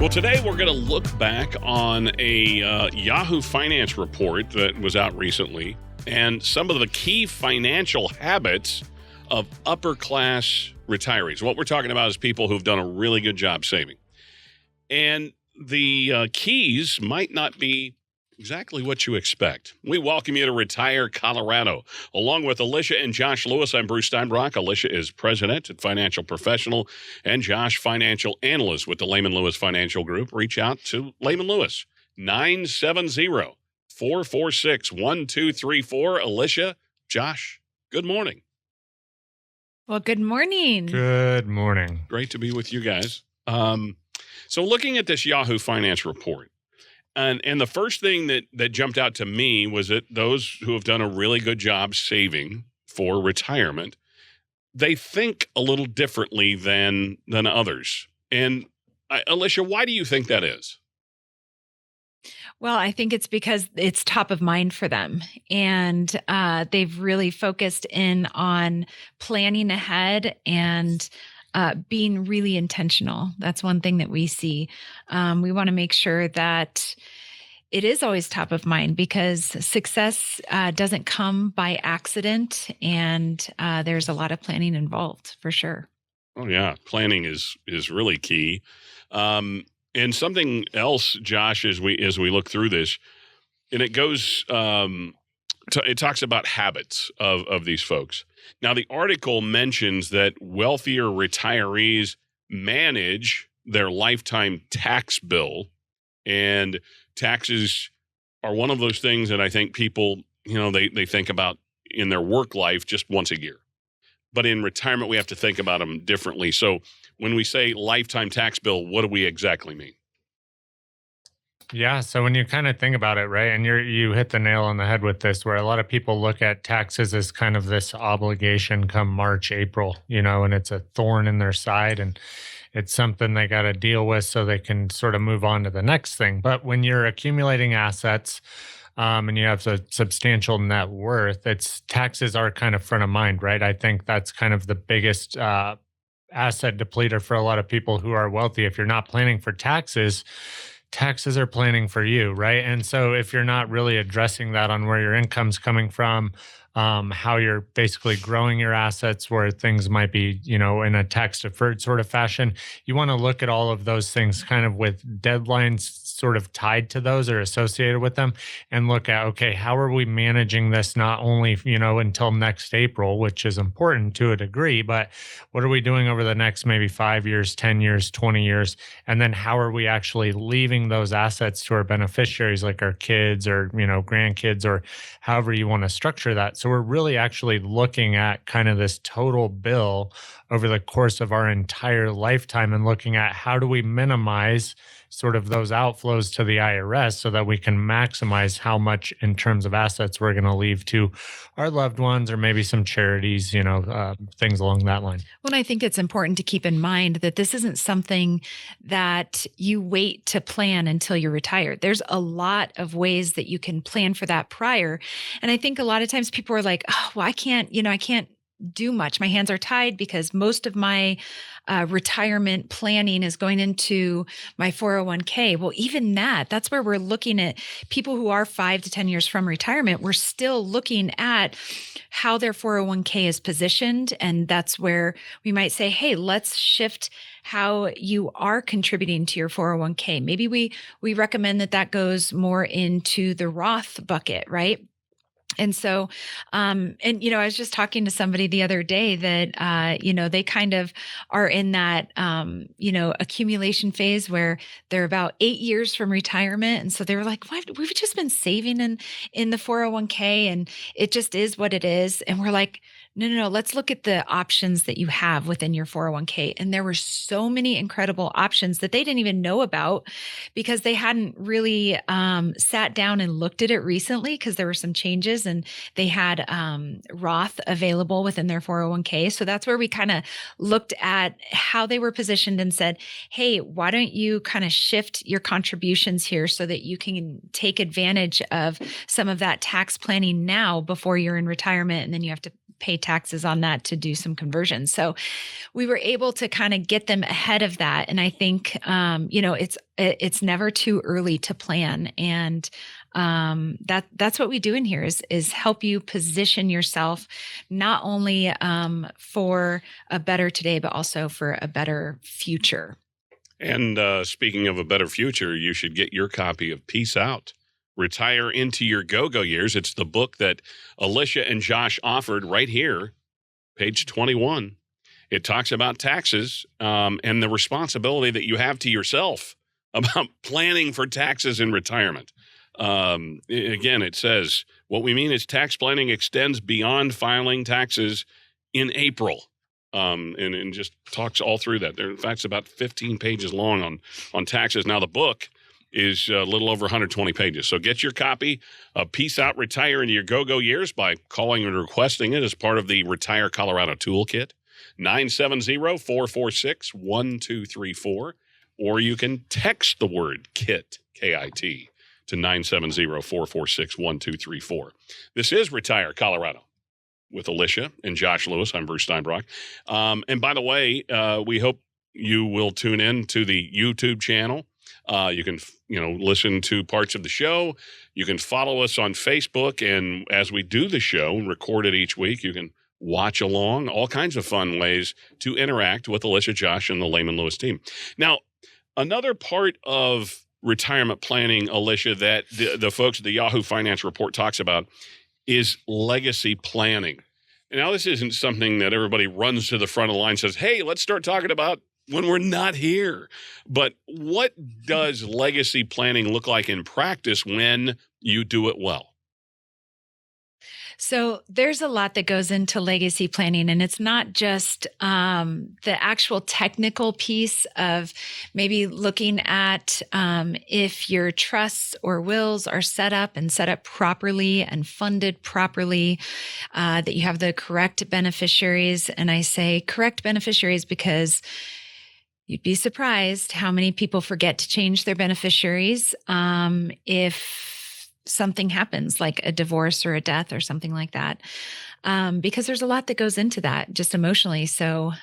Well, today we're going to look back on a Yahoo Finance report that was out recently and some of the key financial habits of upper class retirees. What we're talking about is people who've done a really good job saving. And the keys might not be exactly what you expect. We welcome you to Retire Colorado. Along with Alicia and Josh Lewis, I'm Bruce Steinbrock. Alicia is president and financial professional, and Josh, financial analyst with the Lehman Lewis Financial Group. Reach out to Lehman Lewis, 970-446-1234. Alicia, Josh, good morning. Well, good morning. Good morning. Great to be with you guys. So looking at this Yahoo Finance report, and the first thing that jumped out to me was that those who have done a really good job saving for retirement, they think a little differently than others. And Alicia, why do you think that is? Well, I think it's because it's top of mind for them. And they've really focused in on planning ahead and being really intentional. That's one thing that we see. We want to make sure that it is always top of mind because success doesn't come by accident, and there's a lot of planning involved for sure. Oh yeah, planning is really key. And something else, Josh, as we look through this, and it goes, it talks about habits of these folks. Now, the article mentions that wealthier retirees manage their lifetime tax bill, and taxes are one of those things that I think people, they think about in their work life just once a year. But in retirement, we have to think about them differently. So when we say lifetime tax bill, what do we exactly mean? Yeah. So when you kind of think about it, right, and you hit the nail on the head with this, where a lot of people look at taxes as kind of this obligation come March, April, and it's a thorn in their side and it's something they got to deal with so they can sort of move on to the next thing. But when you're accumulating assets and you have a substantial net worth, taxes are kind of front of mind, right? I think that's kind of the biggest asset depleter for a lot of people who are wealthy. If you're not planning for taxes are planning for you, right? And so if you're not really addressing that on where your income's coming from, how you're basically growing your assets, where things might be, in a tax deferred sort of fashion, you want to look at all of those things kind of with deadlines sort of tied to those or associated with them, and look at, okay, how are we managing this not only, until next April, which is important to a degree, but what are we doing over the next maybe 5 years, 10 years, 20 years? And then how are we actually leaving those assets to our beneficiaries, like our kids or, grandkids, or however you want to structure that. So we're really actually looking at kind of this total bill over the course of our entire lifetime and looking at how do we minimize sort of those outflows to the IRS so that we can maximize how much in terms of assets we're going to leave to our loved ones or maybe some charities, things along that line. Well, I think it's important to keep in mind that this isn't something that you wait to plan until you're retired. There's a lot of ways that you can plan for that prior. And I think a lot of times people are like, oh, well, I can't do much. My hands are tied because most of my retirement planning is going into my 401k. Well, even that's where we're looking at people who are 5 to 10 years from retirement. We're still looking at how their 401k is positioned. And that's where we might say, hey, let's shift how you are contributing to your 401k. Maybe we recommend that goes more into the Roth bucket, right? And so, I was just talking to somebody the other day that, they kind of are in that, accumulation phase where they're about 8 years from retirement. And so they were like, what? We've just been saving in the 401k and it just is what it is. And we're like, no, let's look at the options that you have within your 401k. And there were so many incredible options that they didn't even know about because they hadn't really sat down and looked at it recently because there were some changes and they had Roth available within their 401k. So that's where we kind of looked at how they were positioned and said, hey, why don't you kind of shift your contributions here so that you can take advantage of some of that tax planning now before you're in retirement and then you have to pay taxes on that to do some conversions. So we were able to kind of get them ahead of that. And I think, it's never too early to plan. And that's what we do in here is help you position yourself not only for a better today, but also for a better future. And speaking of a better future, you should get your copy of Peace Out, Retire into Your Go-Go Years. It's the book that Alicia and Josh offered right here, page 21. It talks about taxes and the responsibility that you have to yourself about planning for taxes in retirement. Again, it says, what we mean is tax planning extends beyond filing taxes in April. And just talks all through that. In fact, it's about 15 pages long on taxes. Now, the book is a little over 120 pages. So get your copy of Peace Out, Retire into Your Go-Go Years by calling and requesting it as part of the Retire Colorado Toolkit, 970-446-1234. Or you can text the word KIT, K-I-T, to 970-446-1234. This is Retire Colorado with Alicia and Josh Lewis. I'm Bruce Steinbrock. And by the way, we hope you will tune in to the YouTube channel. You can, listen to parts of the show. You can follow us on Facebook. And as we do the show, record it each week, you can watch along, all kinds of fun ways to interact with Alicia, Josh, and the Lehman Lewis team. Now, another part of retirement planning, Alicia, that the folks at the Yahoo Finance Report talks about is legacy planning. And now, this isn't something that everybody runs to the front of the line and says, hey, let's start talking about when we're not here. But what does legacy planning look like in practice when you do it well? So there's a lot that goes into legacy planning, and it's not just the actual technical piece of maybe looking at if your trusts or wills are set up properly and funded properly, that you have the correct beneficiaries. And I say correct beneficiaries because you'd be surprised how many people forget to change their beneficiaries if something happens, like a divorce or a death or something like that, because there's a lot that goes into that just emotionally. So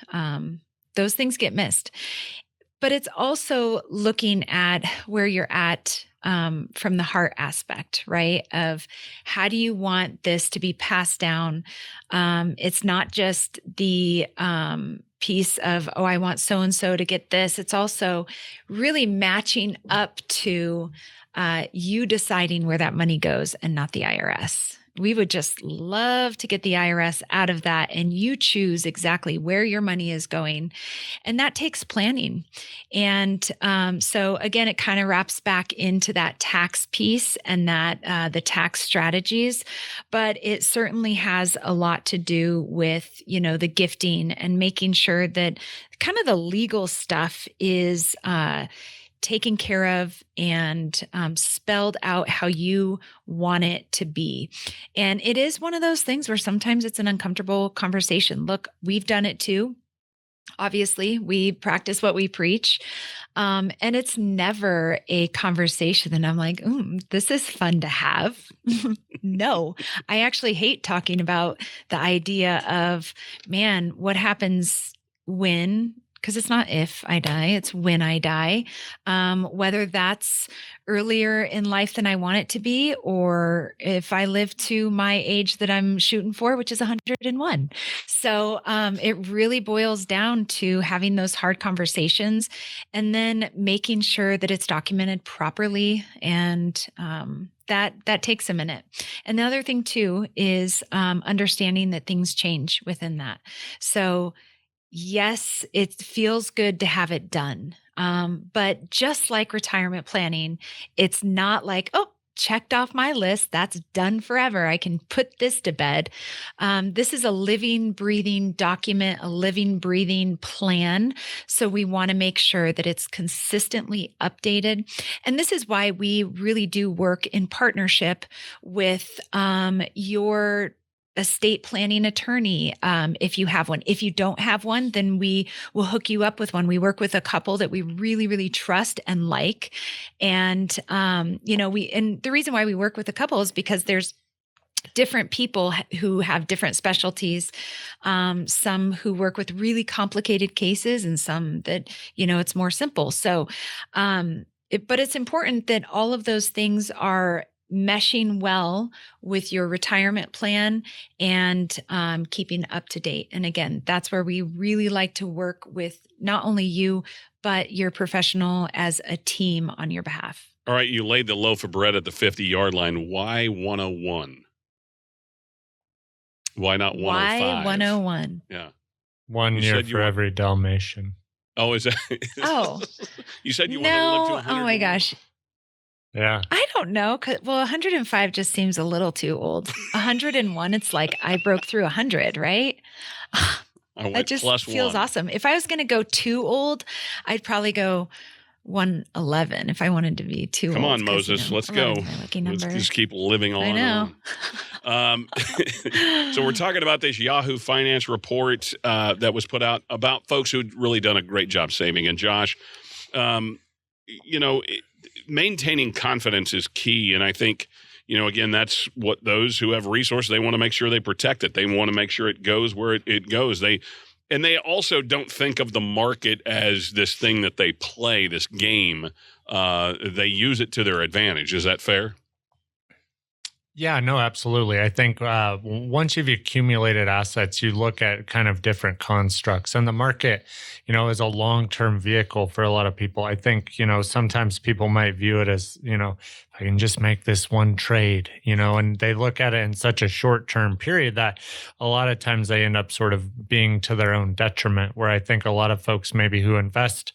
those things get missed. But it's also looking at where you're at from the heart aspect, right? Of how do you want this to be passed down? It's not just the piece of, oh, I want so-and-so to get this. It's also really matching up to you deciding where that money goes and not the IRS. We would just love to get the IRS out of that, and you choose exactly where your money is going. And that takes planning. And so again, it kind of wraps back into that tax piece and that the tax strategies, but it certainly has a lot to do with, the gifting and making sure that kind of the legal stuff is taken care of and spelled out how you want it to be. And it is one of those things where sometimes it's an uncomfortable conversation. Look, we've done it too. Obviously, we practice what we preach. And it's never a conversation that I'm like, this is fun to have. No, I actually hate talking about the idea of, man, what happens when, because it's not if I die, it's when I die, whether that's earlier in life than I want it to be, or if I live to my age that I'm shooting for, which is 101. So it really boils down to having those hard conversations and then making sure that it's documented properly. And that takes a minute. And the other thing too is understanding that things change within that. So yes, it feels good to have it done. But just like retirement planning, it's not like, oh, checked off my list. That's done forever. I can put this to bed. This is a living, breathing document, a living, breathing plan. So we want to make sure that it's consistently updated. And this is why we really do work in partnership with your estate planning attorney, if you have one. If you don't have one, then we will hook you up with one. We work with a couple that we really, really trust and like. And, and the reason why we work with a couple is because there's different people who have different specialties, some who work with really complicated cases and some that, it's more simple. So, but it's important that all of those things are meshing well with your retirement plan and keeping up to date. And again, that's where we really like to work with not only you, but your professional as a team on your behalf. All right, you laid the loaf of bread at the 50-yard line. Why 101? Why not 105? Why 101? Yeah. 1 year for every Dalmatian. Oh, is that? Oh. You said you wanted to live to 100. Oh my gosh. Yeah. I don't know. 105 just seems a little too old. 101, it's like I broke through 100, right? That just feels awesome. If I was going to go too old, I'd probably go 111 if I wanted to be too old. Come on, Moses. Let's go. Let's just keep living on. I know. So we're talking about this Yahoo Finance report that was put out about folks who'd really done a great job saving. And Josh, maintaining confidence is key. And I think, again, that's what those who have resources, they want to make sure they protect it. They want to make sure it goes where it goes. And they also don't think of the market as this thing that they play, this game. They use it to their advantage. Is that fair? Yeah, no, absolutely. I think once you've accumulated assets, you look at kind of different constructs. And the market, is a long-term vehicle for a lot of people. I think, sometimes people might view it as, I can just make this one trade, and they look at it in such a short-term period that a lot of times they end up sort of being to their own detriment, where I think a lot of folks maybe who invest,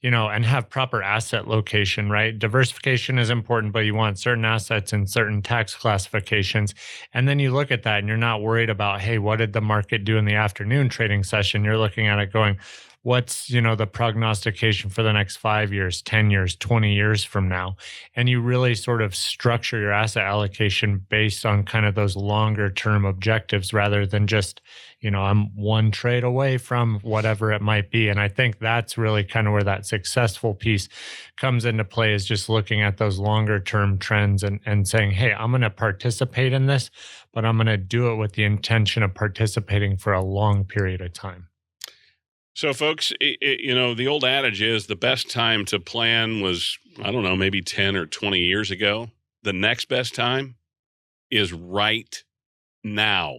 and have proper asset location, right? Diversification is important, but you want certain assets in certain tax classifications. And then you look at that and you're not worried about, hey, what did the market do in the afternoon trading session? You're looking at it going, what's, the prognostication for the next 5 years, 10 years, 20 years from now? And you really sort of structure your asset allocation based on kind of those longer term objectives rather than just, I'm one trade away from whatever it might be. And I think that's really kind of where that successful piece comes into play, is just looking at those longer term trends and saying, hey, I'm going to participate in this, but I'm going to do it with the intention of participating for a long period of time. So, folks, the old adage is the best time to plan was, I don't know, maybe 10 or 20 years ago. The next best time is right now.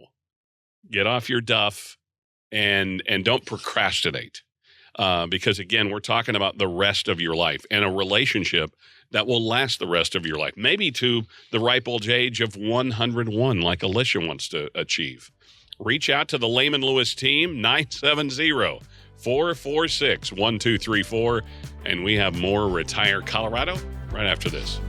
Get off your duff and don't procrastinate. Because, again, we're talking about the rest of your life and a relationship that will last the rest of your life, maybe to the ripe old age of 101, like Alicia wants to achieve. Reach out to the Lehman Lewis team, 970-446-1234, and we have more Retire Colorado right after this.